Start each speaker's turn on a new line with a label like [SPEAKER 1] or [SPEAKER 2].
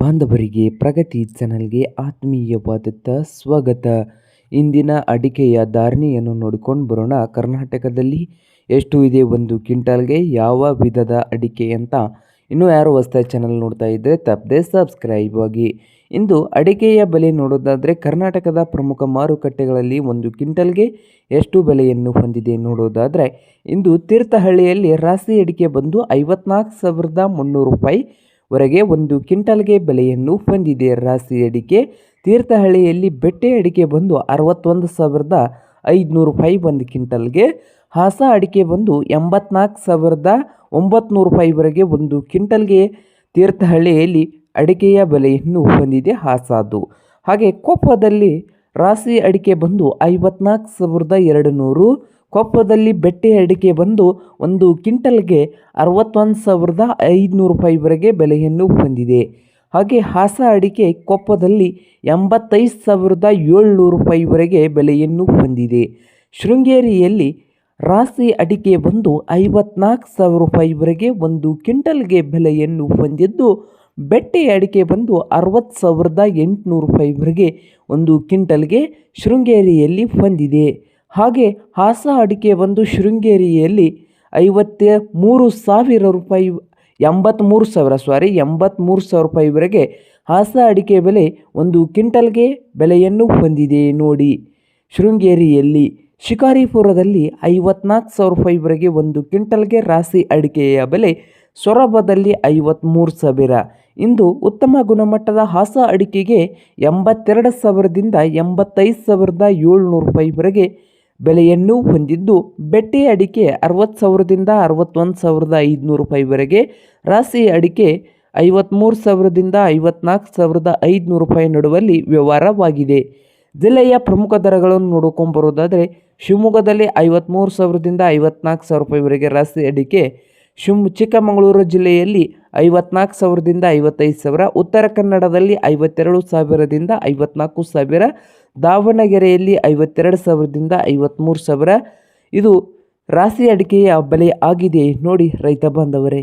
[SPEAKER 1] ಬಾಂಧವರಿಗೆ ಪ್ರಗತಿ ಚಾನಲ್ಗೆ ಆತ್ಮೀಯವಾದಂಥ ಸ್ವಾಗತ. ಇಂದಿನ ಅಡಿಕೆಯ ಧಾರಣೆಯನ್ನು ನೋಡಿಕೊಂಡು ಬರೋಣ. ಕರ್ನಾಟಕದಲ್ಲಿ ಎಷ್ಟು ಇದೆ ಒಂದು ಕ್ವಿಂಟಾಲ್ಗೆ, ಯಾವ ವಿಧದ ಅಡಿಕೆ ಅಂತ ಇನ್ನೂ ಯಾರು ಹೊಸದಾಗಿ ಚಾನಲ್ ನೋಡ್ತಾ ಇದ್ದರೆ ತಪ್ಪದೆ ಸಬ್ಸ್ಕ್ರೈಬ್ ಆಗಿ. ಇಂದು ಅಡಿಕೆಯ ಬೆಲೆ ನೋಡೋದಾದರೆ ಕರ್ನಾಟಕದ ಪ್ರಮುಖ ಮಾರುಕಟ್ಟೆಗಳಲ್ಲಿ ಒಂದು ಕ್ವಿಂಟಲ್ಗೆ ಎಷ್ಟು ಬೆಲೆಯನ್ನು ಹೊಂದಿದೆ ನೋಡೋದಾದರೆ, ಇಂದು ತೀರ್ಥಹಳ್ಳಿಯಲ್ಲಿ ರಾಶಿ ಅಡಿಕೆ ಬಂದು 54,300 ರೂಪಾಯಿ ವರೆಗೆ ಒಂದು ಕ್ವಿಂಟಲ್ಗೆ ಬೆಲೆಯನ್ನು ಹೊಂದಿದೆ. ರಾಶಿ ಅಡಿಕೆ ತೀರ್ಥಹಳ್ಳಿಯಲ್ಲಿ ಬೆಟ್ಟೆ ಅಡಿಕೆ ಬಂದು 61,500 ರೂಪಾಯಿ ಒಂದು ಕ್ವಿಂಟಲ್ಗೆ, ಹಾಸ ಅಡಿಕೆ ಬಂದು 84,900 ರೂಪಾಯಿವರೆಗೆ ಒಂದು ಕ್ವಿಂಟಲ್ಗೆ ತೀರ್ಥಹಳ್ಳಿಯಲ್ಲಿ ಅಡಿಕೆಯ ಬೆಲೆಯನ್ನು ಹೊಂದಿದೆ ಹಾಸದು. ಹಾಗೆ ಕೊಪ್ಪದಲ್ಲಿ ರಾಶಿ ಅಡಿಕೆ ಬಂದು 54,200, ಕೊಪ್ಪದಲ್ಲಿ ಬೆಟ್ಟೆ ಅಡಿಕೆ ಬಂದು ಒಂದು ಕ್ವಿಂಟಲ್ಗೆ 61,500 ರೂಪಾಯಿವರೆಗೆ ಬೆಲೆಯನ್ನು ಹೊಂದಿದೆ. ಹಾಗೆ ಹಾಸ ಅಡಿಕೆ ಕೊಪ್ಪದಲ್ಲಿ 85,700 ರೂಪಾಯಿವರೆಗೆ ಬೆಲೆಯನ್ನು ಹೊಂದಿದೆ. ಶೃಂಗೇರಿಯಲ್ಲಿ ರಾಶಿ ಅಡಿಕೆ ಬಂದು 54,000 ರೂಪಾಯಿವರೆಗೆ ಒಂದು ಕ್ವಿಂಟಲ್ಗೆ ಬೆಲೆಯನ್ನು ಹೊಂದಿದ್ದು, ಬೆಟ್ಟೆ ಅಡಿಕೆ ಬಂದು 60,800 ರೂಪಾಯಿವರೆಗೆ ಒಂದು ಕ್ವಿಂಟಲ್ಗೆ ಶೃಂಗೇರಿಯಲ್ಲಿ ಹೊಂದಿದೆ. ಹಾಗೆ ಹಾಸ ಅಡಿಕೆ ಬಂದು ಶೃಂಗೇರಿಯಲ್ಲಿ 83,000 ರೂಪಾಯಿವರೆಗೆ ಹಾಸ ಅಡಿಕೆ ಬೆಲೆ ಒಂದು ಕ್ವಿಂಟಲ್ಗೆ ಬೆಲೆಯನ್ನು ಹೊಂದಿದೆ ನೋಡಿ. ಶೃಂಗೇರಿಯಲ್ಲಿ ಶಿಕಾರಿಪುರದಲ್ಲಿ 54,000 ರೂಪಾಯಿವರೆಗೆ ಒಂದು ಕ್ವಿಂಟಲ್ಗೆ ರಾಶಿ ಅಡಿಕೆಯ ಬೆಲೆ, ಸೊರಬದಲ್ಲಿ 53,000. ಇಂದು ಉತ್ತಮ ಗುಣಮಟ್ಟದ ಹಾಸ ಅಡಿಕೆಗೆ 82,000ದಿಂದ 85,700 ರೂಪಾಯಿವರೆಗೆ ಬೆಲೆಯನ್ನು ಹೊಂದಿದ್ದು, ಬೆಟ್ಟೆ ಅಡಿಕೆ 60,000ದಿಂದ 61,500 ರೂಪಾಯಿವರೆಗೆ, ರಾಶಿ ಅಡಿಕೆ 53,000ದಿಂದ 54,500 ರೂಪಾಯಿ ನಡುವಲ್ಲಿ ವ್ಯವಹಾರವಾಗಿದೆ. ಜಿಲ್ಲೆಯ ಪ್ರಮುಖ ದರಗಳನ್ನು ನೋಡ್ಕೊಂಬರೋದಾದರೆ, ಶಿವಮೊಗ್ಗದಲ್ಲಿ 53,000ದಿಂದ 54,000 ರೂಪಾಯಿವರೆಗೆ ರಾಶಿ ಅಡಿಕೆ, ಚಿಕ್ಕಮಗಳೂರು ಜಿಲ್ಲೆಯಲ್ಲಿ 54,000ದಿಂದ 55,000, ಉತ್ತರ ಕನ್ನಡದಲ್ಲಿ 52,000ದಿಂದ 54,000, ದಾವಣಗೆರೆಯಲ್ಲಿ 52,000ದಿಂದ 53,000 ಇದು ರಾಶಿ ಅಡಿಕೆಯ ಬೆಲೆ ಆಗಿದೆ ನೋಡಿ ರೈತ ಬಾಂಧವರೇ.